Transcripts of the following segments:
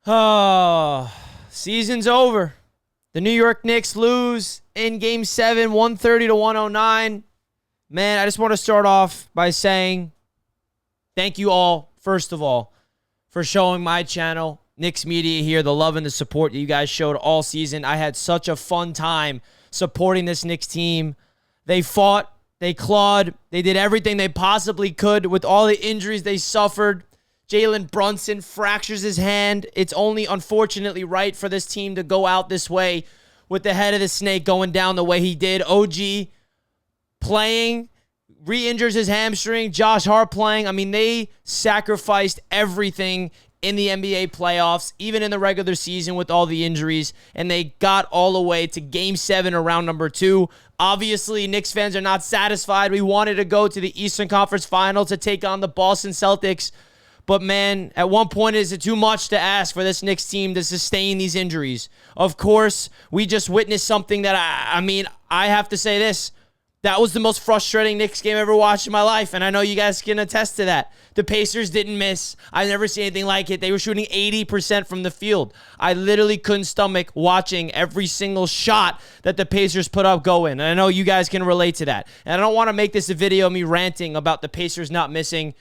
Oh, season's over. The New York Knicks lose in Game 7, 130 to 109. Man, I just want to start off by saying thank you all, first of all, for showing my channel, Knicks Media here, the love and the support that you guys showed all season. I had such a fun time supporting this Knicks team. They fought, they clawed, they did everything they possibly could with all the injuries they suffered. Jalen Brunson fractures his hand. It's only unfortunately right for this team to go out this way with the head of the snake going down the way he did. OG playing, re-injures his hamstring. Josh Hart playing. I mean, they sacrificed everything in the NBA playoffs, even in the regular season with all the injuries, and they got all the way to Game 7 or round number 2. Obviously, Knicks fans are not satisfied. We wanted to go to the Eastern Conference Final to take on the Boston Celtics. But, man, at one point, is it too much to ask for this Knicks team to sustain these injuries? Of course, we just witnessed something that, I have to say this. That was the most frustrating Knicks game I ever watched in my life, and I know you guys can attest to that. The Pacers didn't miss. I've never seen anything like it. They were shooting 80% from the field. I literally couldn't stomach watching every single shot that the Pacers put up go in, and I know you guys can relate to that. And I don't want to make this a video of me ranting about the Pacers not missing.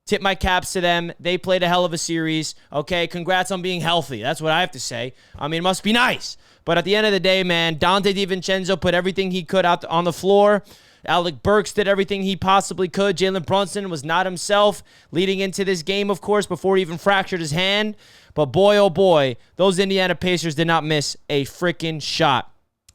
Tip my caps to them. They played a hell of a series. Okay, congrats on being healthy. That's what I have to say. I mean, it must be nice. But at the end of the day, man, Dante DiVincenzo put everything he could out on the floor. Alec Burks did everything he possibly could. Jalen Brunson was not himself leading into this game, of course, before he even fractured his hand. But boy, oh boy, those Indiana Pacers did not miss a freaking shot.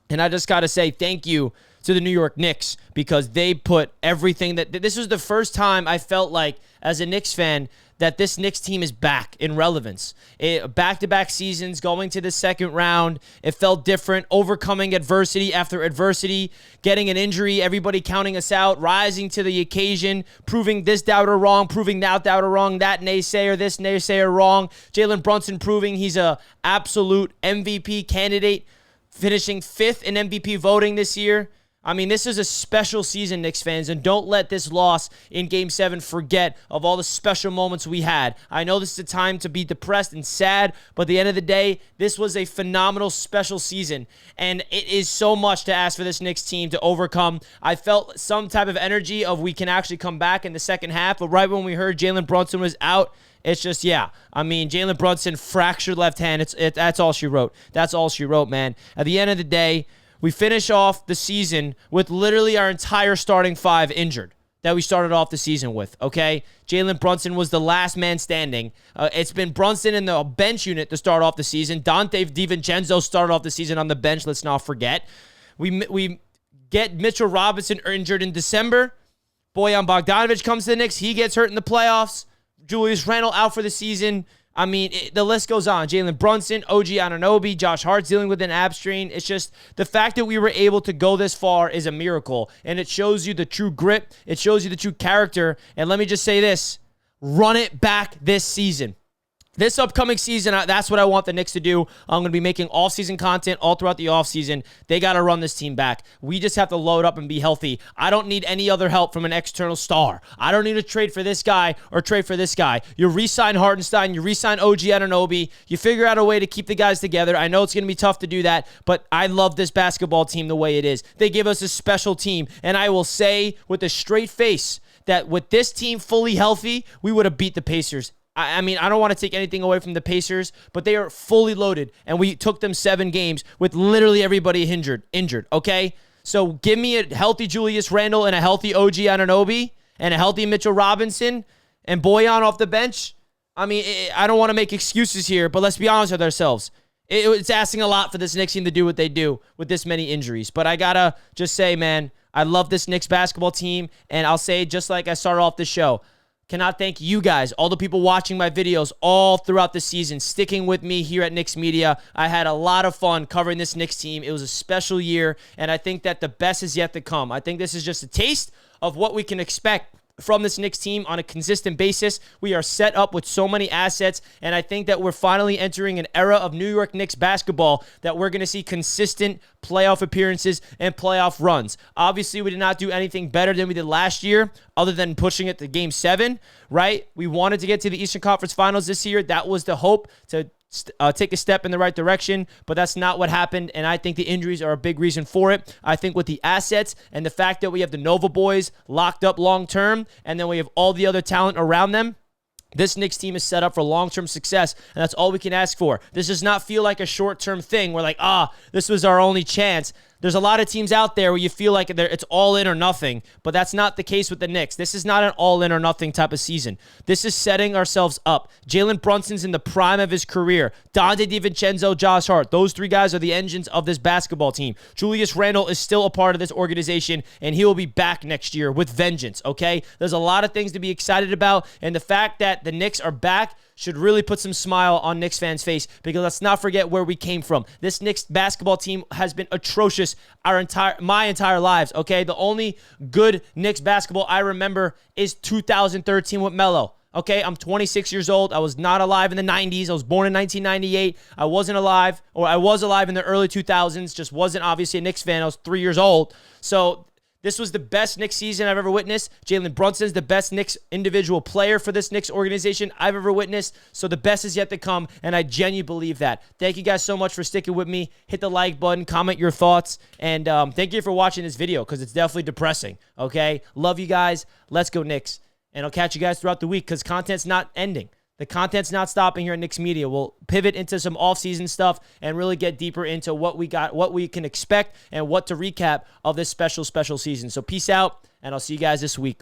And I just got to say thank you to the New York Knicks because they put everything that... This was the first time I felt like, as a Knicks fan, that this Knicks team is back in relevance. Back-to-back seasons, going to the second round, it felt different, overcoming adversity after adversity, getting an injury, everybody counting us out, rising to the occasion, proving this doubter wrong, proving that doubter wrong, that naysayer, this naysayer wrong. Jalen Brunson proving he's a absolute MVP candidate, finishing 5th in MVP voting this year. I mean, this is a special season, Knicks fans, and don't let this loss in Game 7 forget of all the special moments we had. I know this is a time to be depressed and sad, but at the end of the day, this was a phenomenal special season, and it is so much to ask for this Knicks team to overcome. I felt some type of energy of we can actually come back in the second half, but right when we heard Jalen Brunson was out, it's just, yeah. I mean, Jalen Brunson fractured left hand. That's all she wrote. That's all she wrote, man. At the end of the day, we finish off the season with literally our entire starting 5 injured that we started off the season with, okay? Jalen Brunson was the last man standing. It's been Brunson in the bench unit to start off the season. Dante DiVincenzo started off the season on the bench, let's not forget. We get Mitchell Robinson injured in December. Bojan Bogdanovic comes to the Knicks. He gets hurt in the playoffs. Julius Randle out for the season. I mean, the list goes on. Jalen Brunson, OG Anunoby, Josh Hart's dealing with an ab strain. It's just the fact that we were able to go this far is a miracle, and it shows you the true grit. It shows you the true character, and let me just say this. Run it back this season. This upcoming season, that's what I want the Knicks to do. I'm going to be making off-season content all throughout the offseason. They got to run this team back. We just have to load up and be healthy. I don't need any other help from an external star. I don't need to trade for this guy or trade for this guy. You re-sign Hartenstein. You re-sign OG Anunoby. You figure out a way to keep the guys together. I know it's going to be tough to do that, but I love this basketball team the way it is. They give us a special team, and I will say with a straight face that with this team fully healthy, we would have beat the Pacers. I mean, I don't want to take anything away from the Pacers, but they are fully loaded, and we took them 7 games with literally everybody injured, okay? So give me a healthy Julius Randle and a healthy OG Anunoby and a healthy Mitchell Robinson and Bojan off the bench. I mean, I don't want to make excuses here, but let's be honest with ourselves. It's asking a lot for this Knicks team to do what they do with this many injuries. But I got to just say, man, I love this Knicks basketball team, and I'll say just like I started off the show, cannot thank you guys, all the people watching my videos all throughout the season, sticking with me here at Knicks Media. I had a lot of fun covering this Knicks team. It was a special year, and I think that the best is yet to come. I think this is just a taste of what we can expect from this Knicks team on a consistent basis. We are set up with so many assets, and I think that we're finally entering an era of New York Knicks basketball that we're going to see consistent playoff appearances and playoff runs. Obviously, we did not do anything better than we did last year other than pushing it to Game 7, right? We wanted to get to the Eastern Conference Finals this year. That was the hope, to take a step in the right direction, but that's not what happened, and I think the injuries are a big reason for it. I think with the assets and the fact that we have the Nova boys locked up long-term, and then we have all the other talent around them, this Knicks team is set up for long-term success, and that's all we can ask for. This does not feel like a short-term thing. We're like, this was our only chance. There's a lot of teams out there where you feel like it's all in or nothing, but that's not the case with the Knicks. This is not an all in or nothing type of season. This is setting ourselves up. Jalen Brunson's in the prime of his career. Donte DiVincenzo, Josh Hart. Those three guys are the engines of this basketball team. Julius Randle is still a part of this organization, and he will be back next year with vengeance, okay? There's a lot of things to be excited about, and the fact that the Knicks are back should really put some smile on Knicks fans' face, because let's not forget where we came from. This Knicks basketball team has been atrocious my entire lives, okay? The only good Knicks basketball I remember is 2013 with Melo. Okay, I'm 26 years old. I was not alive in the 90s. I was born in 1998. I was alive in the early 2000s, just wasn't obviously a Knicks fan. I was 3 years old. So this was the best Knicks season I've ever witnessed. Jalen Brunson's the best Knicks individual player for this Knicks organization I've ever witnessed. So the best is yet to come, and I genuinely believe that. Thank you guys so much for sticking with me. Hit the like button, comment your thoughts, and thank you for watching this video, because it's definitely depressing, okay? Love you guys. Let's go Knicks. And I'll catch you guys throughout the week, because content's not ending. The content's not stopping here at Knicks Media. We'll pivot into some off-season stuff and really get deeper into what we got, what we can expect, and what to recap of this special season. So peace out, and I'll see you guys this week.